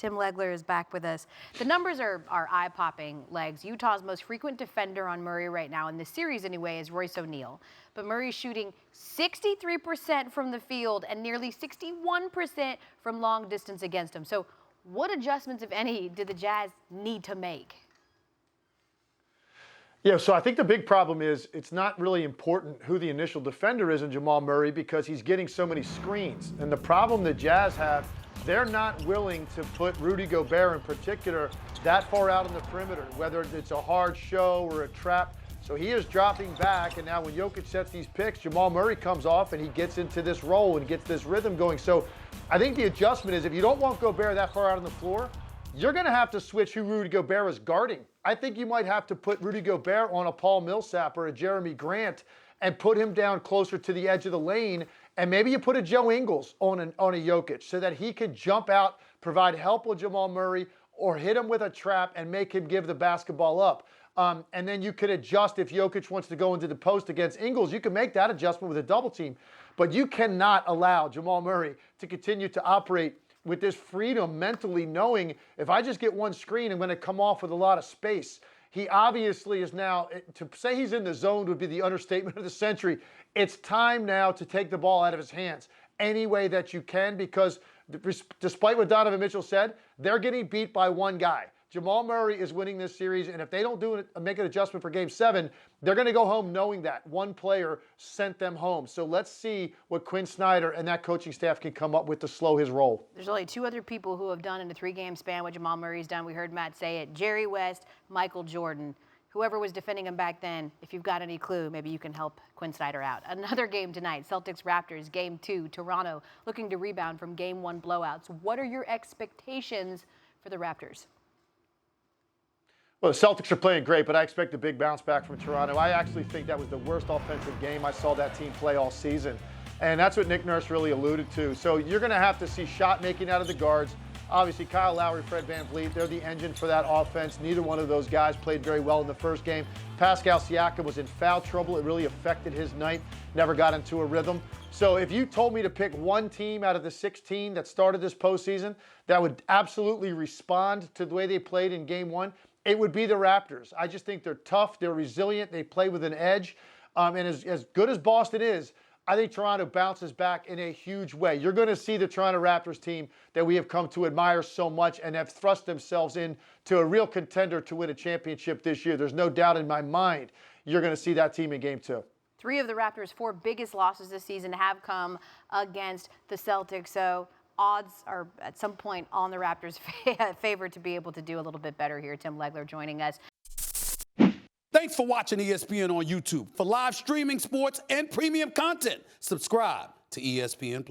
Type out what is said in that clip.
Tim Legler is back with us. The numbers are eye-popping, Legs. Utah's most frequent defender on Murray right now, in this series anyway, is Royce O'Neal. But Murray's shooting 63% from the field and nearly 61% from long distance against him. So what adjustments, if any, did the Jazz need to make? Yeah, so I think the big problem is it's not really important who the initial defender is in Jamal Murray because he's getting so many screens. And the problem the Jazz have, they're not willing to put Rudy Gobert in particular that far out on the perimeter, whether it's a hard show or a trap. So he is dropping back, and now when Jokic sets these picks, Jamal Murray comes off and he gets into this role and gets this rhythm going. So I think the adjustment is if you don't want Gobert that far out on the floor, you're going to have to switch who Rudy Gobert is guarding. I think you might have to put Rudy Gobert on a Paul Millsap or a Jeremy Grant and put him down closer to the edge of the lane. And maybe you put a Joe Ingles on a Jokic so that he could jump out, provide help with Jamal Murray, or hit him with a trap and make him give the basketball up. And then you could adjust if Jokic wants to go into the post against Ingles. You can make that adjustment with a double team. But you cannot allow Jamal Murray to continue to operate with this freedom mentally, knowing if I just get one screen, I'm going to come off with a lot of space. He obviously is now, to say he's in the zone would be the understatement of the century. It's time now to take the ball out of his hands any way that you can, because despite what Donovan Mitchell said, they're getting beat by one guy. Jamal Murray is winning this series, and if they don't do it, make an adjustment for Game 7, they're going to go home knowing that one player sent them home. So let's see what Quinn Snyder and that coaching staff can come up with to slow his roll. There's only two other people who have done in a 3-game span what Jamal Murray's done. We heard Matt say it. Jerry West, Michael Jordan. Whoever was defending him back then, if you've got any clue, maybe you can help Quinn Snyder out. Another game tonight, Celtics Raptors, Game 2, Toronto looking to rebound from Game 1 blowouts. What are your expectations for the Raptors? Well, the Celtics are playing great, but I expect a big bounce back from Toronto. I actually think that was the worst offensive game I saw that team play all season. And that's what Nick Nurse really alluded to. So you're going to have to see shot making out of the guards. Obviously, Kyle Lowry, Fred VanVleet, they're the engine for that offense. Neither one of those guys played very well in the first game. Pascal Siakam was in foul trouble. It really affected his night. Never got into a rhythm. So if you told me to pick one team out of the 16 that started this postseason that would absolutely respond to the way they played in Game 1, it would be the Raptors. I just think they're tough, they're resilient, they play with an edge. And as good as Boston is, I think Toronto bounces back in a huge way. You're going to see the Toronto Raptors team that we have come to admire so much and have thrust themselves into a real contender to win a championship this year. There's no doubt in my mind you're going to see that team in Game 2. 3 of the Raptors' 4 biggest losses this season have come against the Celtics. So odds are at some point on the Raptors' favor to be able to do a little bit better here. Tim Legler joining us. Thanks for watching ESPN on YouTube. For live streaming, sports, and premium content, subscribe to ESPN+.